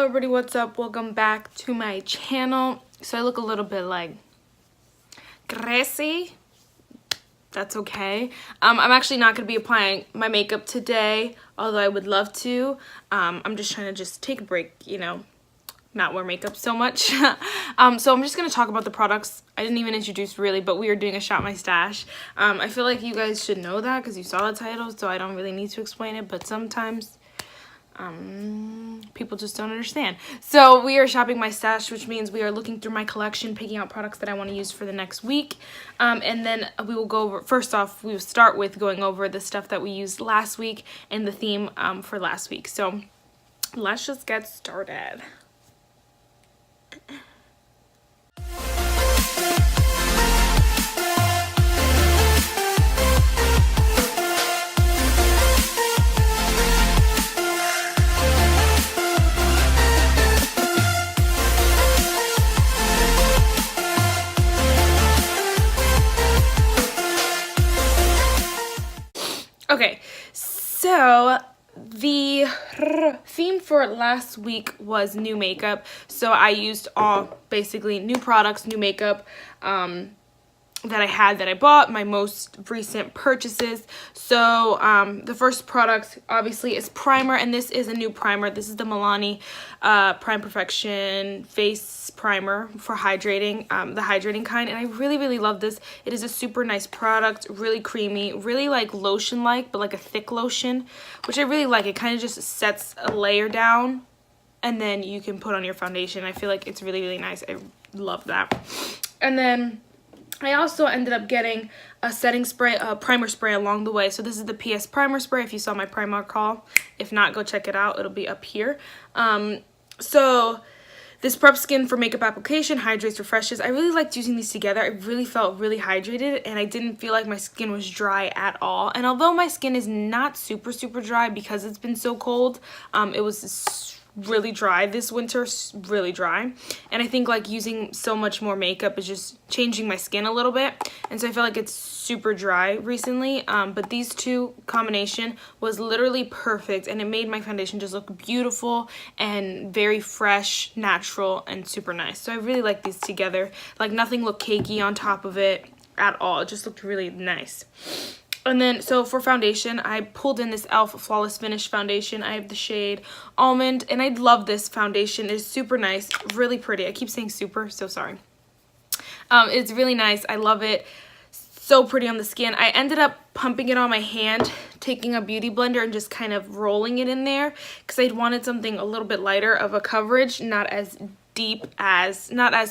everybody, what's up? Welcome back to my channel. So I look a little bit like crazy. That's okay. I'm actually not going to be applying my makeup today, although I would love to. I'm just trying to just take a break, you know, not wear makeup so much. So I'm just going to talk about the products. I didn't even introduce really, but we are doing a Shop My Stash. I feel like you guys should know that because you saw the title, so I don't really need to explain it, but sometimes people just don't understand. So we are shopping my stash, which means we are looking through my collection, picking out products that I want to use for the next week. And then we will go over, first off, we will start with going over the stuff that we used last week and the theme for last week. So let's just get started. Okay, so the theme for last week was new makeup. So I used all basically new products, new makeup that I had that I bought, my most recent purchases. So the first product obviously is primer, and this is a new primer. This is the Milani Prime Perfection Face Primer for hydrating, the hydrating kind, and I really love this. It is a super nice product, really creamy, really like lotion-like, but like a thick lotion, which I really like. It kind of just sets a layer down, and then you can put on your foundation. I feel like it's really nice. I love that. And then I also ended up getting a setting spray, a primer spray along the way. So this is the PS Primer Spray, if you saw my Primark haul. If not, go check it out. It'll be up here. So this prep skin for makeup application, hydrates, refreshes. I really liked using these together. I really felt really hydrated, and I didn't feel like my skin was dry at all. And although my skin is not super dry because it's been so cold, it was really dry this winter, really dry, and I think like using so much more makeup is just changing my skin a little bit, and so I feel like it's super dry recently, but these two combination was literally perfect, and it made my foundation just look beautiful and very fresh, natural, and super nice. So I really like these together. Like nothing looked cakey on top of it at all. It just looked really nice. And then, so for foundation, I pulled in this e.l.f. Flawless Finish foundation. I have the shade Almond, and I love this foundation. It's super nice, really pretty. I keep saying super, so sorry. It's really nice. I love it. So pretty on the skin. I ended up pumping it on my hand, taking a beauty blender and just kind of rolling it in there because I wanted something a little bit lighter of a coverage, not as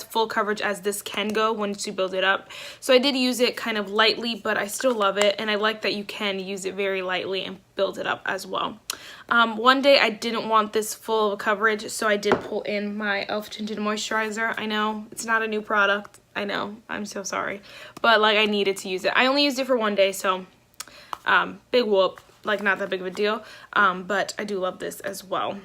full coverage as this can go once you build it up. So I did use it kind of lightly, but I still love it, and I like that you can use it very lightly and build it up as well. One day I didn't want this full of coverage, so I did pull in my e.l.f. Tinted Moisturizer. I know it's not a new product, I know, I'm so sorry, but like I needed to use it. I only used it for one day, so big whoop, like not that big of a deal, but I do love this as well.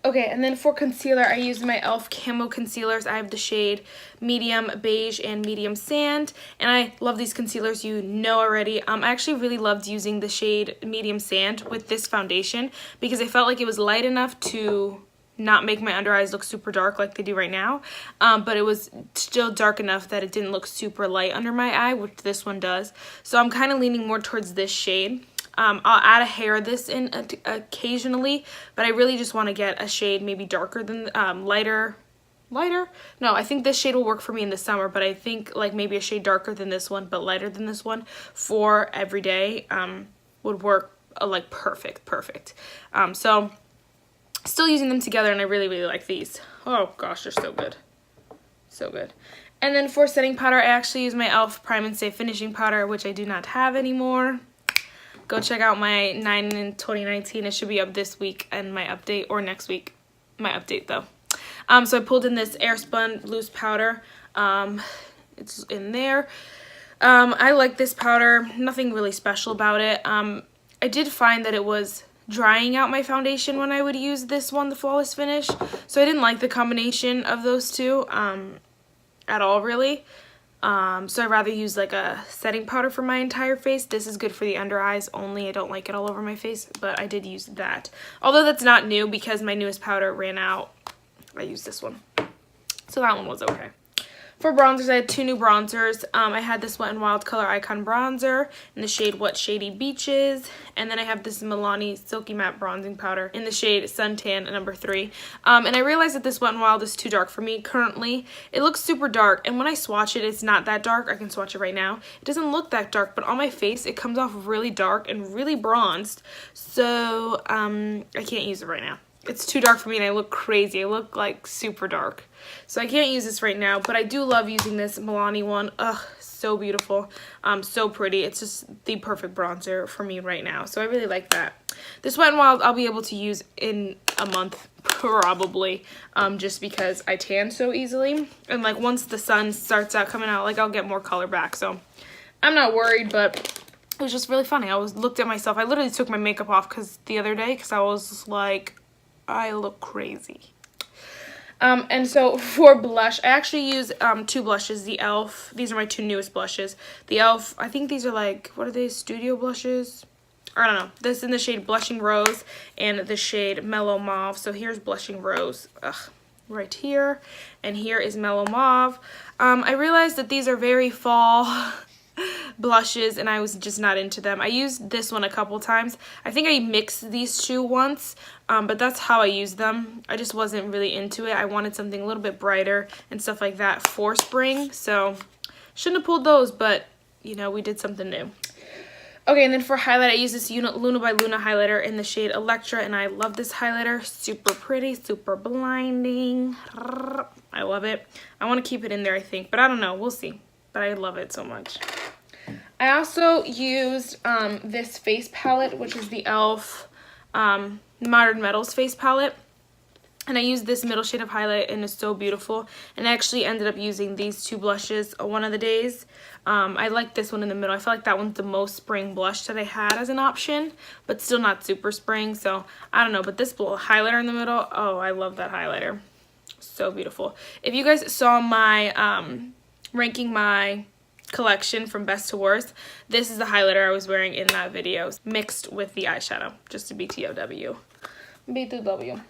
Okay, and then for concealer, I used my e.l.f. Camo Concealers. I have the shade Medium Beige and Medium Sand, and I love these concealers, you know already. I actually really loved using the shade Medium Sand with this foundation because I felt like it was light enough to not make my under eyes look super dark like they do right now, but it was still dark enough that it didn't look super light under my eye, which this one does. So I'm kind of leaning more towards this shade. I'll add a hair of this in occasionally, but I really just want to get a shade maybe darker than, lighter? No, I think this shade will work for me in the summer, but I think like maybe a shade darker than this one, but lighter than this one for every day, would work like perfect. So still using them together, and I really like these. Oh gosh, they're so good. So good. And then for setting powder, I actually use my e.l.f. Prime and Stay Finishing Powder, which I do not have anymore. Go check out my 9 in 2019. It should be up this week and my update, or next week. My update though. So I pulled in this Airspun loose powder. It's in there. I like this powder. Nothing really special about it. I did find that it was drying out my foundation when I would use this one, the Flawless Finish. So I didn't like the combination of those two at all really. So I'd rather use like a setting powder for my entire face. This is good for the under eyes only. I don't like it all over my face, but I did use that. Although that's not new because my newest powder ran out. I used this one. So that one was okay. For bronzers, I had two new bronzers. I had this Wet n Wild Color Icon Bronzer in the shade What Shady Beaches. And then I have this Milani Silky Matte Bronzing Powder in the shade Suntan number 3. And I realized that this Wet n Wild is too dark for me currently. It looks super dark, and when I swatch it, it's not that dark. I can swatch it right now. It doesn't look that dark, but on my face, it comes off really dark and really bronzed. So I can't use it right now. It's too dark for me and I look crazy. I look like super dark. So I can't use this right now, but I do love using this Milani one. Ugh, so beautiful. So pretty. It's just the perfect bronzer for me right now. So I really like that. This Wet n Wild I'll be able to use in a month probably, just because I tan so easily. And like once the sun starts out coming out, like I'll get more color back. So I'm not worried, but it was just really funny. I looked at myself. I literally took my makeup off the other day because I was just like, I look crazy. And so for blush, I actually use two blushes, the e.l.f. These are my two newest blushes. The e.l.f., I think these are like, what are they, studio blushes? I don't know. This in the shade Blushing Rose and the shade Mellow Mauve. So here's Blushing Rose, right here. And here is Mellow Mauve. I realized that these are very fall blushes and I was just not into them. I used this one a couple times. I think I mixed these two once, but that's how I used them. I just wasn't really into it. I wanted something a little bit brighter and stuff like that for spring, so shouldn't have pulled those, but you know, we did something new. Okay, and then for highlight, I use this Luna by Luna highlighter in the shade Electra, and I love this highlighter. Super pretty, super blinding. I love it. I want to keep it in there, I think, but I don't know. We'll see. But I love it so much. I also used this face palette, which is the e.l.f. Modern Metals face palette. And I used this middle shade of highlight, and it's so beautiful. And I actually ended up using these two blushes one of the days. I like this one in the middle. I feel like that one's the most spring blush that I had as an option, but still not super spring. So I don't know, but this highlighter in the middle, oh, I love that highlighter. So beautiful. If you guys saw my ranking my collection from best to worst, this is the highlighter I was wearing in that video, mixed with the eyeshadow, just to be TOW. B2W.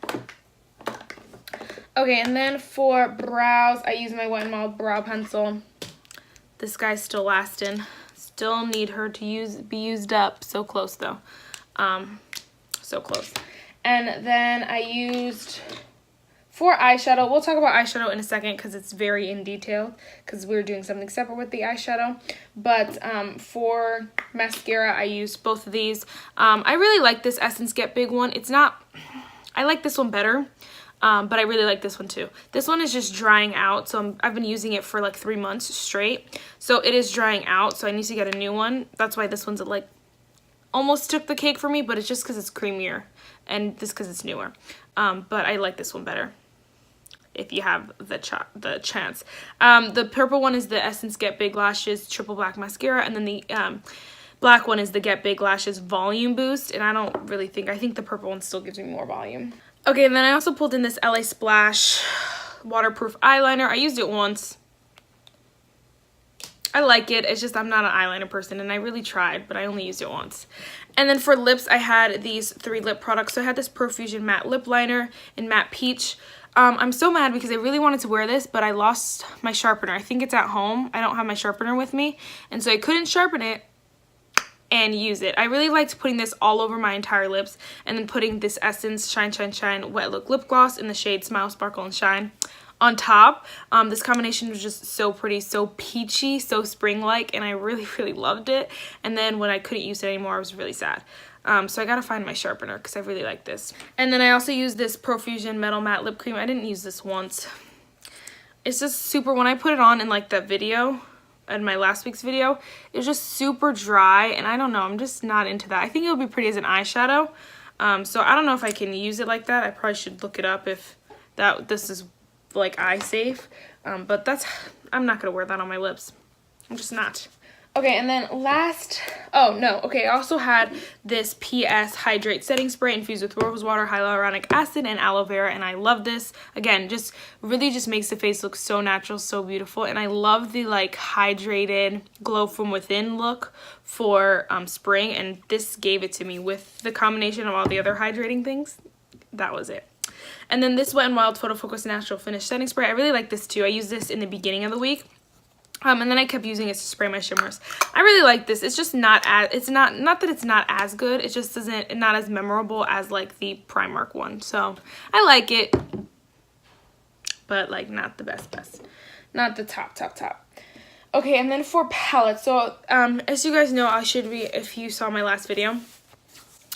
Okay, and then for brows, I use my Wet n Wild brow pencil. This guy's still lasting. Still need her to be used up. So close though. So close. And then I used, for eyeshadow, we'll talk about eyeshadow in a second because it's very in detail because we're doing something separate with the eyeshadow. But for mascara, I used both of these. I really like this Essence Get Big one. It's not, I like this one better, but I really like this one too. This one is just drying out, so I've been using it for like 3 months straight. So it is drying out, so I need to get a new one. That's why this one's like almost took the cake for me, but it's just because it's creamier and this because it's newer. But I like this one better if you have the chance. The purple one is the Essence Get Big Lashes Triple Black Mascara, and then the black one is the Get Big Lashes Volume Boost, and I don't really think, I think the purple one still gives me more volume. Okay, and then I also pulled in this LA Splash waterproof eyeliner. I used it once. I like it. It's just I'm not an eyeliner person, and I really tried, but I only used it once. And then for lips, I had these 3 lip products. So I had this Profusion Matte Lip Liner in Matte Peach. I'm so mad because I really wanted to wear this, but I lost my sharpener. I think it's at home. I don't have my sharpener with me, and so I couldn't sharpen it and use it. I really liked putting this all over my entire lips and then putting this Essence Shine Shine Shine Wet Look Lip Gloss in the shade Smile, Sparkle, and Shine on top. This combination was just so pretty, so peachy, so spring-like, and I really, really loved it. And then when I couldn't use it anymore, I was really sad. So I gotta find my sharpener because I really like this. And then I also used this Profusion Metal Matte Lip Cream. I didn't use this once. It's just super, when I put it on in like that video, in my last week's video, it was just super dry, and I don't know, I'm just not into that. I think it would be pretty as an eyeshadow. So I don't know if I can use it like that. I probably should look it up if this is like eye safe. But I'm not gonna wear that on my lips. I'm just not. Okay, and then I also had this PS Hydrate Setting Spray infused with rose water, hyaluronic acid, and aloe vera, and I love this. Again, just really just makes the face look so natural, so beautiful, and I love the like hydrated glow from within look for spring, and this gave it to me with the combination of all the other hydrating things. That was it. And then this Wet n Wild Photo Focus Natural Finish Setting Spray. I really like this too. I used this in the beginning of the week. And then I kept using it to spray my shimmers. I really like this. It's just not as, not that it's not as good. It just not as memorable as like the Primark one. So I like it, but like not the best. Not the top. Okay, and then for palettes. So as you guys know, if you saw my last video,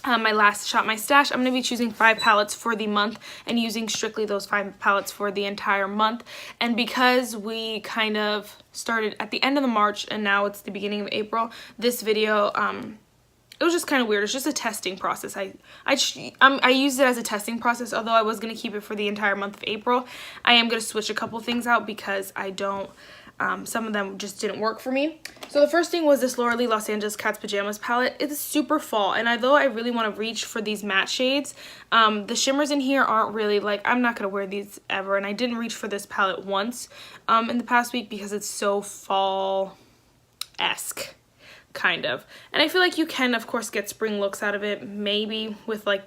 my last Shop My Stash, I'm going to be choosing 5 palettes for the month and using strictly those 5 palettes for the entire month. And because we kind of started at the end of the March and now it's the beginning of April, this video, it was just kind of weird. It's just a testing process. I used it as a testing process, although I was going to keep it for the entire month of April. I am going to switch a couple things out because some of them just didn't work for me. So the first thing was this Laura Lee Los Angeles Cat's Pajamas palette. It's super fall, and although I really want to reach for these matte shades, the shimmers in here aren't really like, I'm not going to wear these ever, and I didn't reach for this palette once in the past week because it's so fall-esque, kind of. And I feel like you can, of course, get spring looks out of it, maybe with like,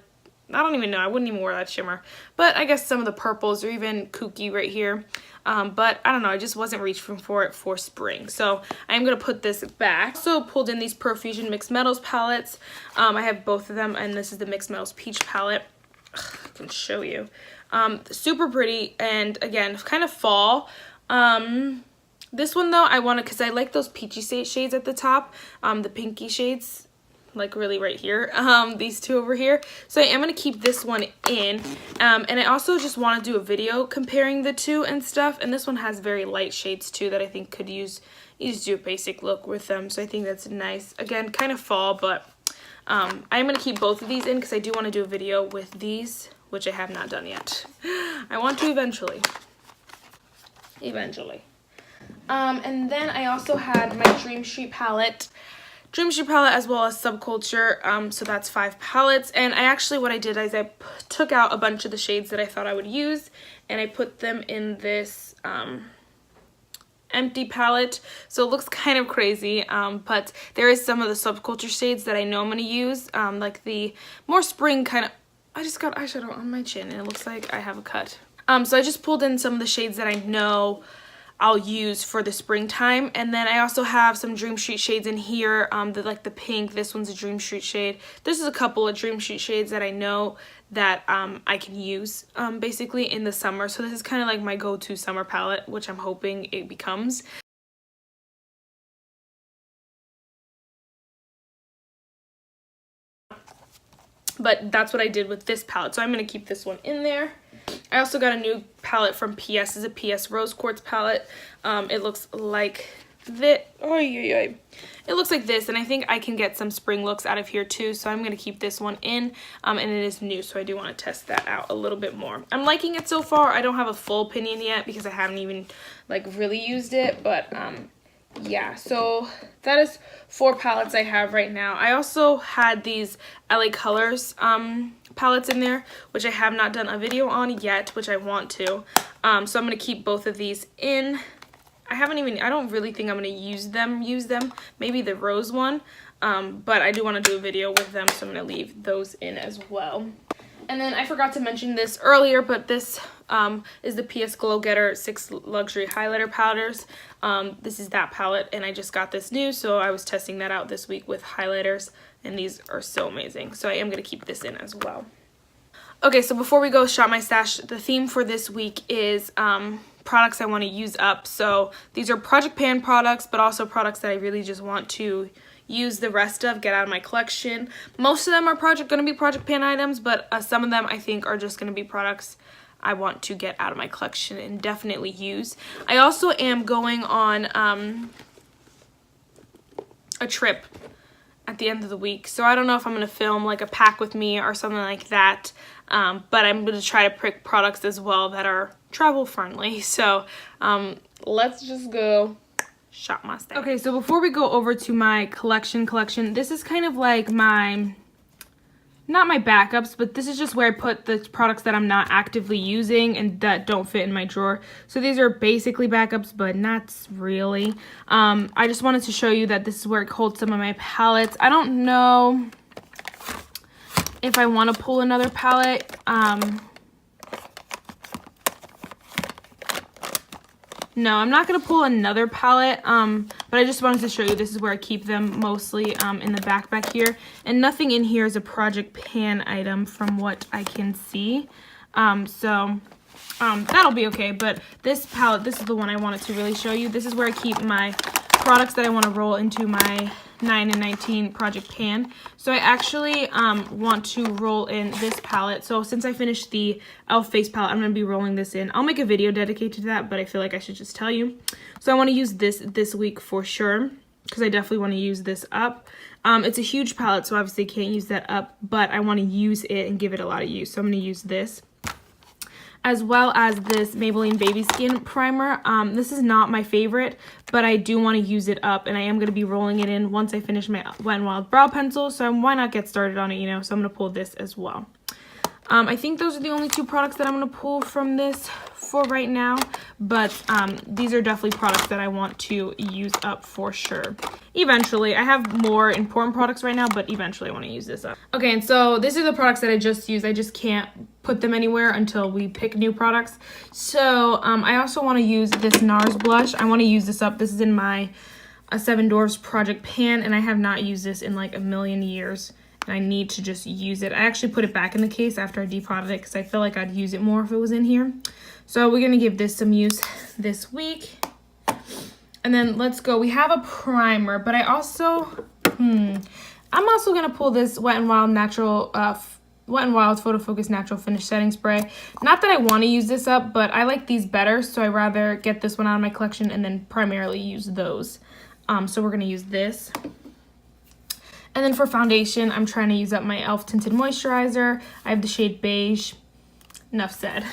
I don't even know, I wouldn't even wear that shimmer, but I guess some of the purples or even kooky right here. But I don't know, I just wasn't reaching for it for spring. So I am going to put this back. So pulled in these Profusion Mixed Metals palettes. I have both of them, and this is the Mixed Metals Peach palette. Ugh, I can show you. Super pretty, and again, kind of fall. This one though, I wanted, because I like those peachy shades at the top, the pinky shades, like really right here, these two over here. So I am going to keep this one in, and I also just want to do a video comparing the two and stuff, and this one has very light shades too that I think could you just do a basic look with them, so I think that's nice. Again, kind of fall, but I'm going to keep both of these in because I do want to do a video with these, which I have not done yet. I want to eventually. And then I also had my Dream Street palette as well as Subculture, so that's 5 palettes. And what I did is I took out a bunch of the shades that I thought I would use, and I put them in this empty palette. So it looks kind of crazy, but there is some of the Subculture shades that I know I'm going to use, like the more spring kind of. I just got eyeshadow on my chin and it looks like I have a cut. So I just pulled in some of the shades that I know I'll use for the springtime. And then I also have some Dream Street shades in here, like the pink. This one's a Dream Street shade. This is a couple of Dream Street shades that I know that I can use basically in the summer. So this is kind of like my go-to summer palette, which I'm hoping it becomes. But that's what I did with this palette, so I'm going to keep this one in there. I also got a new palette from PS. It's a PS Rose Quartz palette. It looks like this. It looks like this, and I think I can get some spring looks out of here too, so I'm going to keep this one in, and it is new, so I do want to test that out a little bit more. I'm liking it so far. I don't have a full opinion yet because I haven't even like really used it, but yeah, so that is 4 palettes I have right now. I also had these LA Colors palettes in there, which I have not done a video on yet, which I want to. So I'm going to keep both of these in. I don't really think I'm going to use them. Maybe the rose one, but I do want to do a video with them, so I'm going to leave those in as well. And then I forgot to mention this earlier, but this is the PS Glow Getter 6 Luxury Highlighter Powders. This is that palette, and I just got this new, so I was testing that out this week with highlighters, and these are so amazing. So I am going to keep this in as well. Okay, so before we go Shop My Stash, the theme for this week is products I want to use up. So these are Project Pan products, but also products that I really just want to use the rest of, get out of my collection. Most of them are going to be Project Pan items, but some of them I think are just going to be products I want to get out of my collection and definitely use. I also am going on a trip at the end of the week, so I don't know if I'm going to film like a pack with me or something like that, but I'm going to try to pick products as well that are travel friendly. So let's just go shop my stash. Okay, so before we go over to my collection, this is kind of like my, not my backups, but this is just where I put the products that I'm not actively using and that don't fit in my drawer. So these are basically backups, but not really. I just wanted to show you that this is where it holds some of my palettes. I don't know if I want to pull another palette. No, I'm not going to pull another palette, but I just wanted to show you this is where I keep them mostly in the back here. And nothing in here is a Project Pan item from what I can see. That'll be okay, but this palette, this is the one I wanted to really show you. This is where I keep my products that I want to roll into my 9 and 19 Project Pan. So I actually want to roll in this palette. So since I finished the e.l.f. face palette, I'm going to be rolling this in. I'll make a video dedicated to that, but I feel like I should just tell you. So I want to use this week for sure, because I definitely want to use this up. It's a huge palette, so obviously I can't use that up, but I want to use it and give it a lot of use. So I'm going to use this, as well as this Maybelline Baby Skin Primer. This is not my favorite, but I do want to use it up, and I am going to be rolling it in once I finish my Wet n Wild brow pencil, so why not get started on it, you know? So I'm going to pull this as well. I think those are the only two products that I'm going to pull from this for right now, but these are definitely products that I want to use up for sure. Eventually, I have more important products right now, but eventually I want to use this up. Okay, and so these are the products that I just used. I just can't put them anywhere until we pick new products. So I also want to use this NARS blush. I want to use this up. This is in my 7 Dwarfs Project Pan, and I have not used this in like a million years. And I need to just use it. I actually put it back in the case after I depotted it because I feel like I'd use it more if it was in here. So we're going to give this some use this week. And then let's go. We have a primer, but I also, I'm also going to pull this Wet n Wild Natural, Wet n Wild Photo Focus Natural Finish Setting Spray. Not that I want to use this up, but I like these better, so I'd rather get this one out of my collection and then primarily use those. So we're going to use this. And then for foundation, I'm trying to use up my e.l.f. Tinted Moisturizer. I have the shade Beige. Enough said.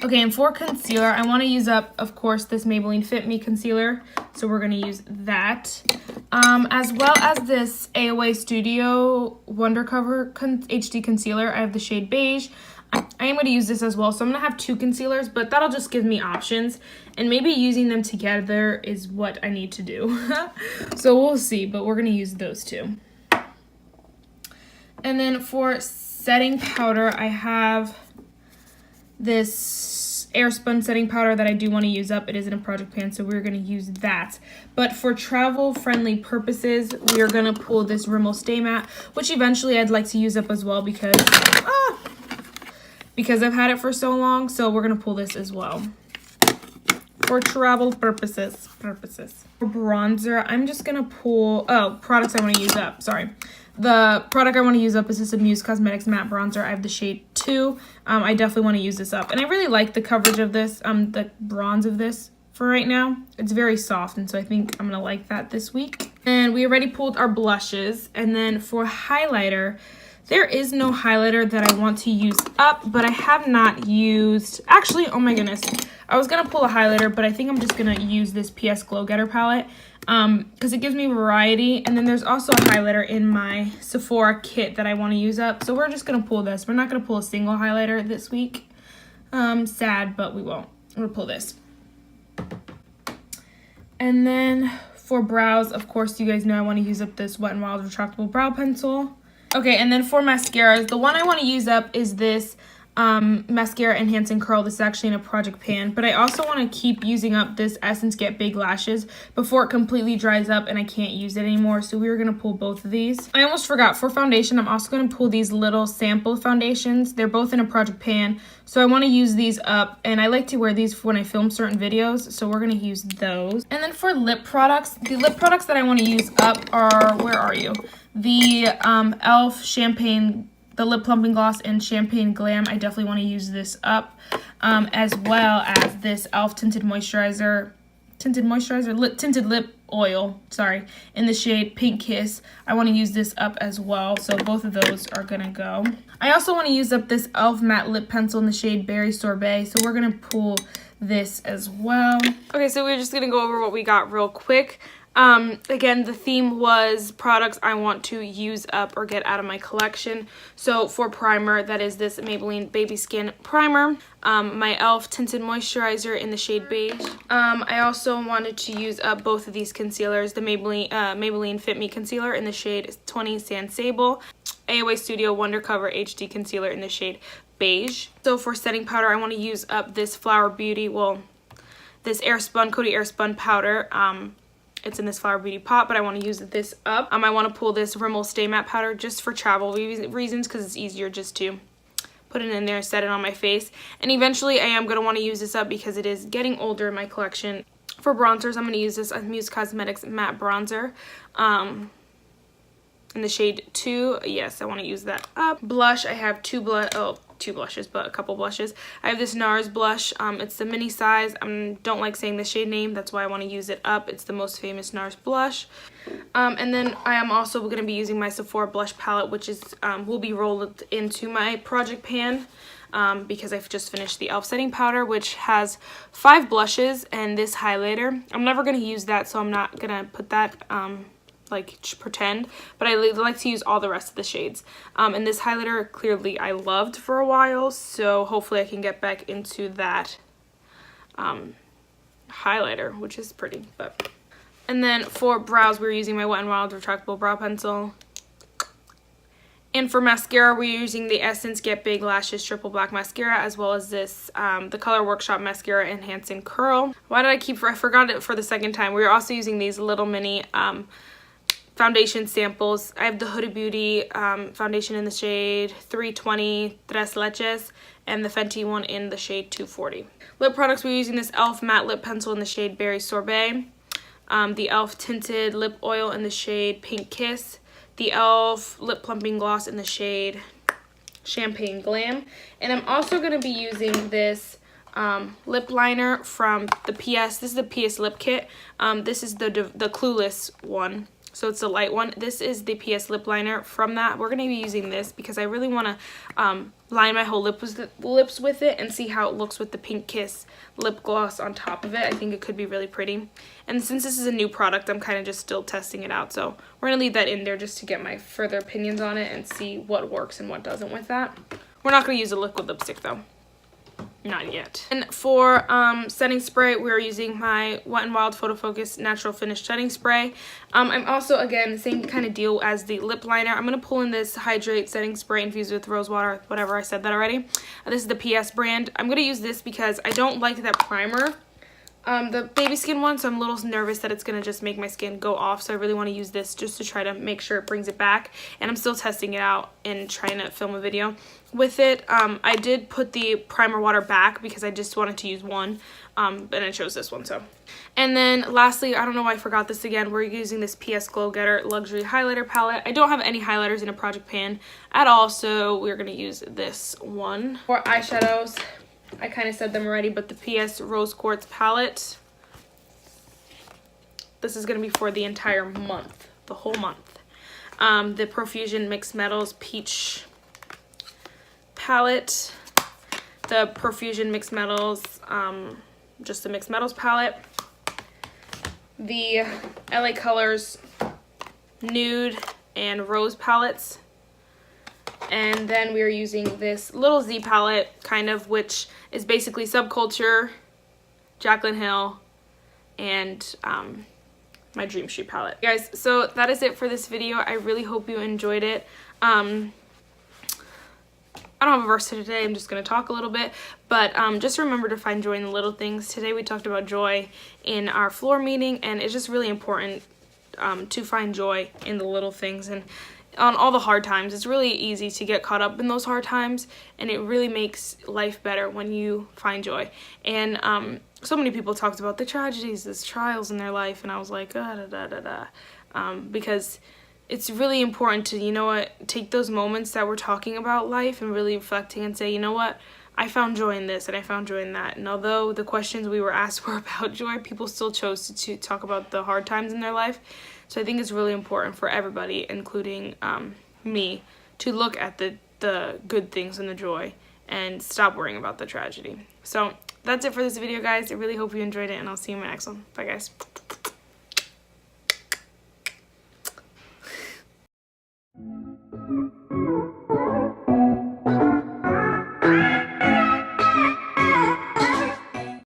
Okay, and for concealer, I want to use up, of course, this Maybelline Fit Me concealer. So we're going to use that. As well as this AOA Studio Wonder Cover HD Concealer. I have the shade Beige. I am going to use this as well. So I'm going to have 2 concealers, but that'll just give me options. And maybe using them together is what I need to do. So we'll see, but we're going to use those 2. And then for setting powder, I have this Airspun setting powder that I do want to use up. It is in a Project Pan, so we're going to use that. But for travel-friendly purposes, we are going to pull this Rimmel Stay Matte, which eventually I'd like to use up as well because I've had it for so long. So we're going to pull this as well for travel purposes. For bronzer, I'm just going to pull, products I want to use up, sorry. The product I want to use up is this Muse Cosmetics Matte Bronzer. I have the shade 2. I definitely want to use this up. And I really like the coverage of this, the bronze of this for right now. It's very soft, and so I think I'm going to like that this week. And we already pulled our blushes. And then for highlighter, there is no highlighter that I want to use up, but I have not used, actually, oh my goodness. I was going to pull a highlighter, but I think I'm just going to use this PS Glow Getter palette because it gives me variety. And then there's also a highlighter in my Sephora kit that I want to use up. So we're just going to pull this. We're not going to pull a single highlighter this week. Sad, but we won't. We're going to pull this. And then for brows, of course, you guys know I want to use up this Wet n Wild Retractable Brow Pencil. Okay, and then for mascaras, the one I want to use up is this Mascara Enhancing Curl. This is actually in a Project Pan, but I also want to keep using up this Essence Get Big Lashes before it completely dries up and I can't use it anymore, so we were going to pull both of these. I almost forgot, for foundation, I'm also going to pull these little sample foundations. They're both in a Project Pan, so I want to use these up, and I like to wear these when I film certain videos, so we're going to use those. And then for lip products, the lip products that I want to use up are, where are you? The e.l.f. Champagne, the Lip Plumping Gloss and Champagne Glam. I definitely want to use this up, as well as this e.l.f. Tinted Lip Oil, sorry, in the shade Pink Kiss. I want to use this up as well, so both of those are going to go. I also want to use up this e.l.f. matte lip pencil in the shade Berry Sorbet, so we're going to pull this as well. Okay, so we're just going to go over what we got real quick. Again, the theme was products I want to use up or get out of my collection. So for primer, that is this Maybelline Baby Skin Primer. My e.l.f. Tinted Moisturizer in the shade Beige. I also wanted to use up both of these concealers. The Maybelline Fit Me Concealer in the shade 20 Sand Sable. AOA Studio Wonder Cover HD Concealer in the shade Beige. So for setting powder, I want to use up this Flower Beauty, well, this Coty Airspun powder. It's in this Flower Beauty pot, but I want to use this up. I want to pull this Rimmel Stay Matte powder just for travel reasons, because it's easier just to put it in there, set it on my face. And eventually I am going to want to use this up because it is getting older in my collection. For bronzers, I'm going to use this Muse Cosmetics Matte Bronzer. In the shade 2, yes, I want to use that up. Blush, I have two blushes, but a couple blushes. I have this NARS blush. It's the mini size. I don't like saying the shade name, that's why I want to use it up. It's the most famous NARS blush. And then I am also going to be using my Sephora blush palette, which is will be rolled into my project pan. Because I've just finished the e.l.f. setting powder, which has 5 blushes and this highlighter. I'm never going to use that, so I'm not going to put that like pretend, but I like to use all the rest of the shades. And this highlighter clearly I loved for a while, so hopefully I can get back into that highlighter, which is pretty. And then for brows, we're using my Wet n Wild retractable brow pencil. And for mascara, we're using the Essence Get Big Lashes Triple Black Mascara, as well as this, the Color Workshop Mascara Enhancing Curl. I forgot it for the second time. We're also using these little mini foundation samples. I have the Huda Beauty foundation in the shade 320 Tres Leches and the Fenty one in the shade 240. Lip products, we're using this e.l.f. matte lip pencil in the shade Berry Sorbet, the e.l.f. tinted lip oil in the shade Pink Kiss, the e.l.f. lip plumping gloss in the shade Champagne Glam, and I'm also going to be using this lip liner from the PS. This is the PS lip kit. This is the Clueless one. So it's a light one. This is the PS lip liner from that. We're going to be using this because I really want to line my whole lips with it and see how it looks with the Pink Kiss lip gloss on top of it. I think it could be really pretty. And since this is a new product, I'm kind of just still testing it out. So we're going to leave that in there just to get my further opinions on it and see what works and what doesn't with that. We're not going to use a liquid lipstick though. Not yet. And for setting spray, we're using my Wet n Wild Photo Focus Natural Finish Setting Spray. I'm also, again, the same kind of deal as the lip liner. I'm going to pull in this Hydrate Setting Spray infused with rose water, whatever, I said that already. This is the PS brand. I'm going to use this because I don't like that primer. The baby skin one, so I'm a little nervous that it's going to just make my skin go off, so I really want to use this just to try to make sure it brings it back, and I'm still testing it out and trying to film a video with it. I did put the primer water back because I just wanted to use one, and I chose this one. So, and then lastly, I don't know why I forgot this again, we're using this PS Glow Getter Luxury Highlighter Palette. I don't have any highlighters in a project pan at all, so we're going to use this one. For eyeshadows, I kind of said them already, but the PS Rose Quartz palette. This is going to be for the entire month, the whole month. The Profusion Mixed Metals Peach palette. The Profusion Mixed Metals, just the Mixed Metals palette. The LA Colors Nude and Rose palettes. And then we're using this little Z palette, kind of, which is basically Subculture, Jaclyn Hill, and my Dream Shoe palette. Guys, so that is it for this video. I really hope you enjoyed it. I don't have a verse today, I'm just going to talk a little bit, but just remember to find joy in the little things. Today we talked about joy in our floor meeting, and it's just really important to find joy in the little things. And on all the hard times, it's really easy to get caught up in those hard times, and it really makes life better when you find joy. And so many people talked about the tragedies, the trials in their life, and I was like, because it's really important to, you know what, take those moments that we're talking about life and really reflecting and say, you know what, I found joy in this and I found joy in that. And although the questions we were asked were about joy, people still chose to talk about the hard times in their life. So I think it's really important for everybody, including me, to look at the the good things and the joy, and stop worrying about the tragedy. So that's it for this video, guys. I really hope you enjoyed it, and I'll see you in my next one. Bye, guys.